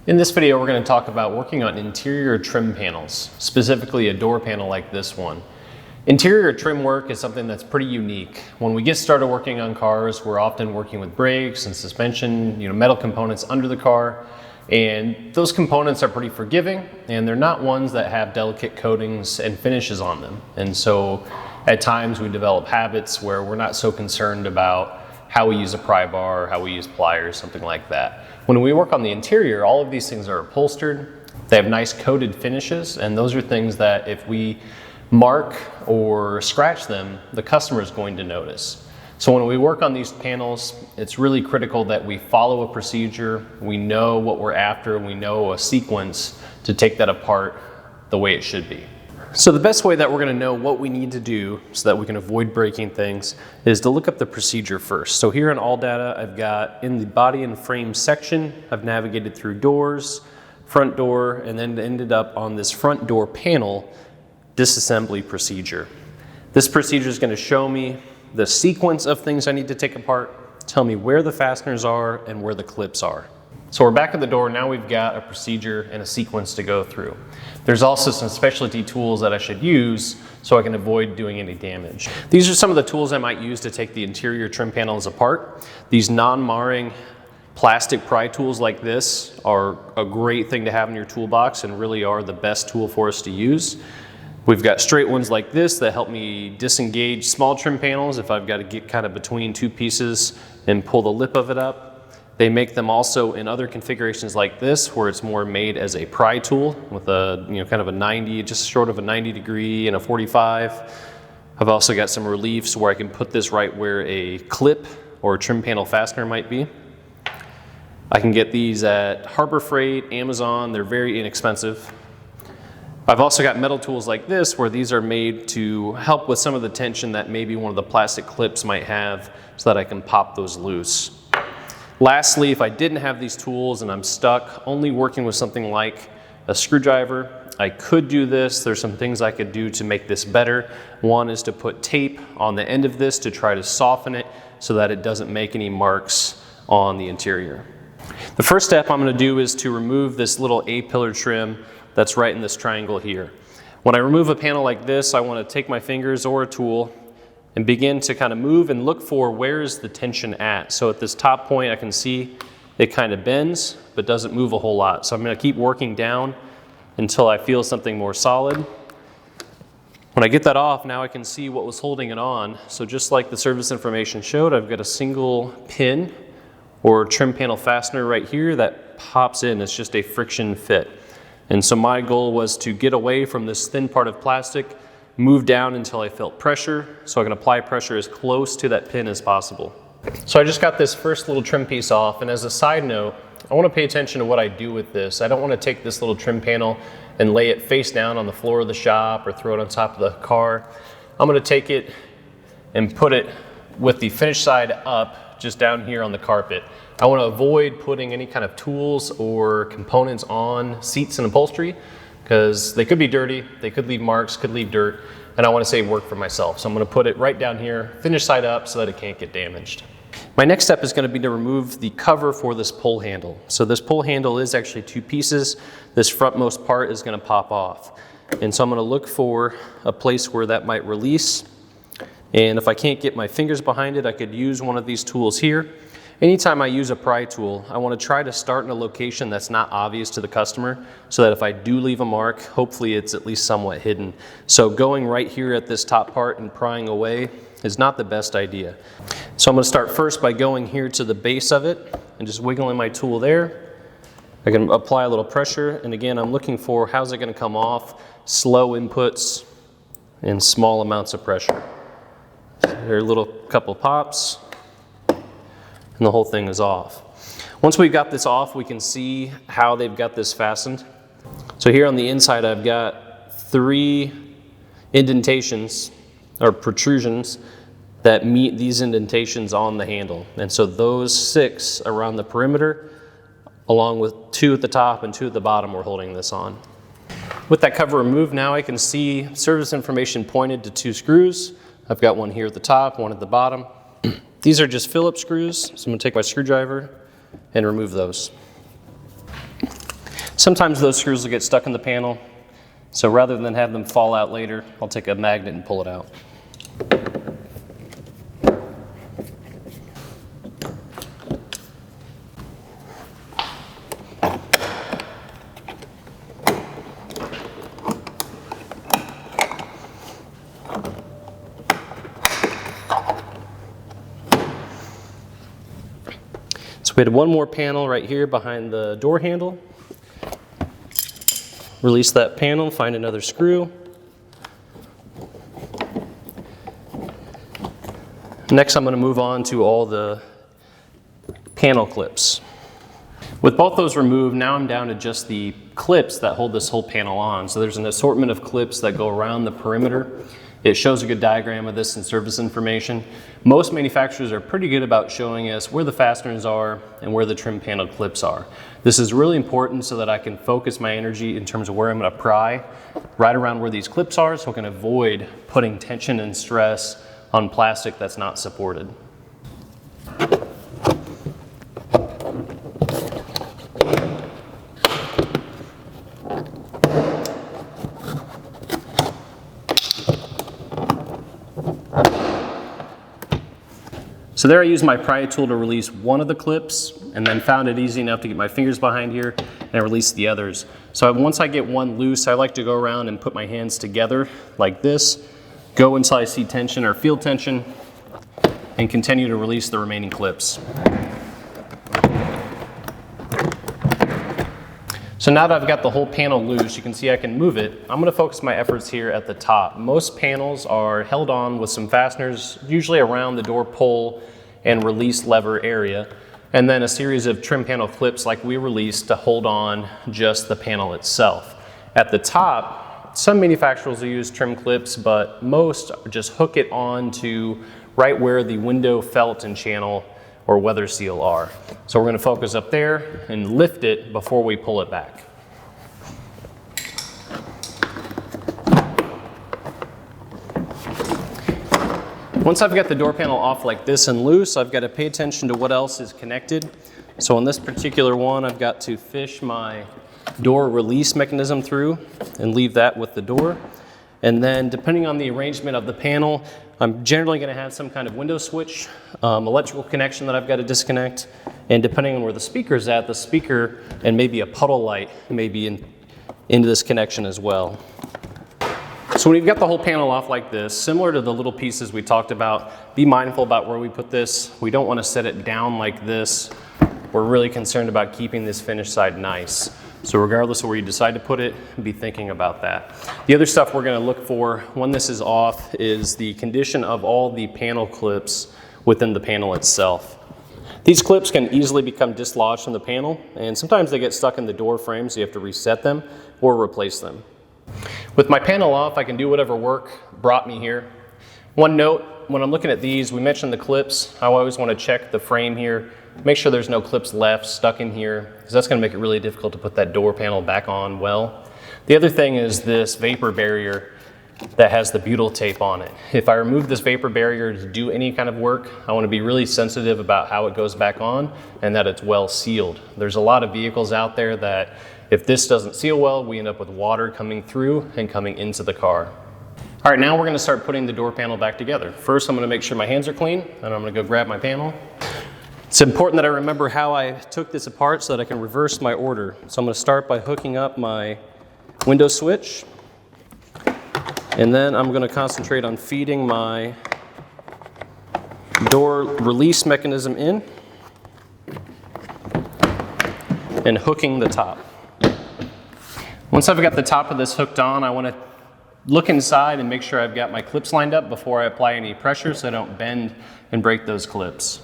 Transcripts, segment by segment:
In this video, we're going to talk about working on interior trim panels, specifically a door panel like this one. Interior trim work is something that's pretty unique. When we get started working on cars, we're often working with brakes and suspension, metal components under the car, and those components are pretty forgiving, and they're not ones that have delicate coatings and finishes on them. And so at times we develop habits where we're not so concerned about how we use a pry bar, or how we use pliers, something like that. When we work on the interior, all of these things are upholstered. They have nice coated finishes, and those are things that if we mark or scratch them, the customer is going to notice. So when we work on these panels, it's really critical that we follow a procedure, we know what we're after, we know a sequence to take that apart the way it should be. So the best way that we're going to know what we need to do so that we can avoid breaking things is to look up the procedure first. So here in All Data, I've got in the body and frame section, I've navigated through doors, front door, and then ended up on this front door panel disassembly procedure. This procedure is going to show me the sequence of things I need to take apart, tell me where the fasteners are and where the clips are. So we're back at the door. Now we've got a procedure and a sequence to go through. There's also some specialty tools that I should use so I can avoid doing any damage. These are some of the tools I might use to take the interior trim panels apart. These non-marring plastic pry tools like this are a great thing to have in your toolbox and really are the best tool for us to use. We've got straight ones like this that help me disengage small trim panels if I've got to get kind of between two pieces and pull the lip of it up. They make them also in other configurations like this, where it's more made as a pry tool with a kind of a 90, just short of a 90 degree and a 45. I've also got some reliefs where I can put this right where a clip or a trim panel fastener might be. I can get these at Harbor Freight, Amazon. They're very inexpensive. I've also got metal tools like this where these are made to help with some of the tension that maybe one of the plastic clips might have so that I can pop those loose. Lastly, if I didn't have these tools and I'm stuck only working with something like a screwdriver, I could do this. There's some things I could do to make this better. One is to put tape on the end of this to try to soften it so that it doesn't make any marks on the interior. The first step I'm going to do is to remove this little A-pillar trim that's right in this triangle here. When I remove a panel like this, I want to take my fingers or a tool and begin to kind of move and look for where is the tension at. So at this top point, I can see it kind of bends, but doesn't move a whole lot. So I'm going to keep working down until I feel something more solid. When I get that off, now I can see what was holding it on. So just like the service information showed, I've got a single pin or trim panel fastener right here that pops in. It's just a friction fit. And so my goal was to get away from this thin part of plastic, move down until I felt pressure, so I can apply pressure as close to that pin as possible. So I just got this first little trim piece off, and as a side note, I want to pay attention to what I do with this. I don't want to take this little trim panel and lay it face down on the floor of the shop or throw it on top of the car. I'm going to take it and put it with the finished side up, just down here on the carpet. I want to avoid putting any kind of tools or components on seats and upholstery because they could be dirty, they could leave marks, could leave dirt, and I want to save work for myself. So I'm going to put it right down here, finished side up, so that it can't get damaged. My next step is going to be to remove the cover for this pull handle. So this pull handle is actually two pieces. This frontmost part is going to pop off. And so I'm going to look for a place where that might release. And if I can't get my fingers behind it, I could use one of these tools here. Anytime I use a pry tool, I want to try to start in a location that's not obvious to the customer so that if I do leave a mark, hopefully it's at least somewhat hidden. So going right here at this top part and prying away is not the best idea. So I'm going to start first by going here to the base of it and just wiggling my tool there. I can apply a little pressure, and again, I'm looking for how's it going to come off, slow inputs and small amounts of pressure. There are a little couple pops, and the whole thing is off. Once we've got this off, we can see how they've got this fastened. So here on the inside, I've got 3 indentations or protrusions that meet these indentations on the handle. And so those 6 around the perimeter, along with 2 at the top and 2 at the bottom, we're holding this on. With that cover removed, now I can see service information pointed to 2 screws. I've got one here at the top, one at the bottom. These are just Phillips screws, so I'm going to take my screwdriver and remove those. Sometimes those screws will get stuck in the panel, so rather than have them fall out later, I'll take a magnet and pull it out. So we had one more panel right here behind the door handle. Release that panel, find another screw. Next, I'm going to move on to all the panel clips. With both those removed, now I'm down to just the clips that hold this whole panel on. So there's an assortment of clips that go around the perimeter. It shows a good diagram of this in service information. Most manufacturers are pretty good about showing us where the fasteners are and where the trim panel clips are. This is really important so that I can focus my energy in terms of where I'm going to pry right around where these clips are, so I can avoid putting tension and stress on plastic that's not supported. So there I used my pry tool to release one of the clips, and then found it easy enough to get my fingers behind here and release the others. So once I get one loose, I like to go around and put my hands together like this, go until I see tension or feel tension, and continue to release the remaining clips. So now that I've got the whole panel loose, you can see I can move it. I'm going to focus my efforts here at the top. Most panels are held on with some fasteners, usually around the door pull and release lever area, and then a series of trim panel clips like we released to hold on just the panel itself. At the top, some manufacturers will use trim clips, but most just hook it on to right where the window felt and channel or weather seal are. So we're going to focus up there and lift it before we pull it back. Once I've got the door panel off like this and loose, I've got to pay attention to what else is connected. So on this particular one, I've got to fish my door release mechanism through and leave that with the door. And then depending on the arrangement of the panel, I'm generally going to have some kind of window switch, electrical connection that I've got to disconnect. And depending on where the speaker's at, the speaker and maybe a puddle light may be into this connection as well. So when you've got the whole panel off like this, similar to the little pieces we talked about, be mindful about where we put this. We don't want to set it down like this. We're really concerned about keeping this finished side nice. So regardless of where you decide to put it, be thinking about that. The other stuff we're going to look for when this is off is the condition of all the panel clips within the panel itself. These clips can easily become dislodged from the panel, and sometimes they get stuck in the door frame, so you have to reset them or replace them. With my panel off, I can do whatever work brought me here. One note, when I'm looking at these, we mentioned the clips. I always want to check the frame here, make sure there's no clips left stuck in here, because that's going to make it really difficult to put that door panel back on well. The other thing is this vapor barrier that has the butyl tape on it. If I remove this vapor barrier to do any kind of work, I want to be really sensitive about how it goes back on and that it's well sealed. There's a lot of vehicles out there that if this doesn't seal well, we end up with water coming through and coming into the car. All right, now we're going to start putting the door panel back together. First, I'm going to make sure my hands are clean, and I'm going to go grab my panel. It's important that I remember how I took this apart so that I can reverse my order. So I'm going to start by hooking up my window switch, and then I'm going to concentrate on feeding my door release mechanism in and hooking the top. Once I've got the top of this hooked on, I want to look inside and make sure I've got my clips lined up before I apply any pressure so I don't bend and break those clips.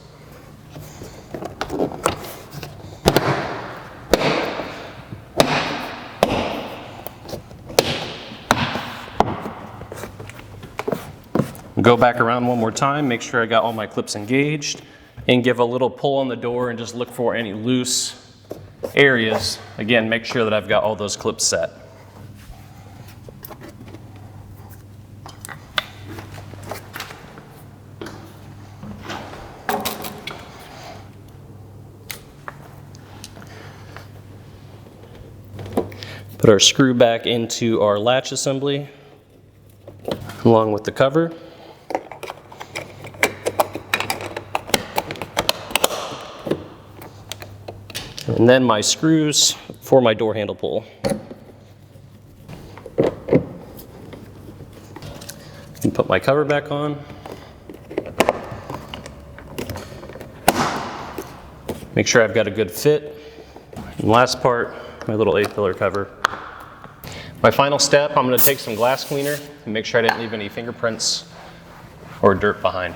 Go back around one more time, make sure I got all my clips engaged, and give a little pull on the door and just look for any loose areas. Again, make sure that I've got all those clips set. Put our screw back into our latch assembly along with the cover. And then my screws for my door handle pull. And put my cover back on. Make sure I've got a good fit. And last part, my little A-pillar cover. My final step, I'm going to take some glass cleaner and make sure I didn't leave any fingerprints or dirt behind.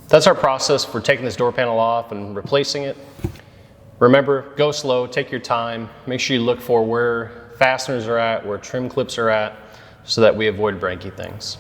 That's our process for taking this door panel off and replacing it. Remember, go slow, take your time, make sure you look for where fasteners are at, where trim clips are at, so that we avoid breaking things.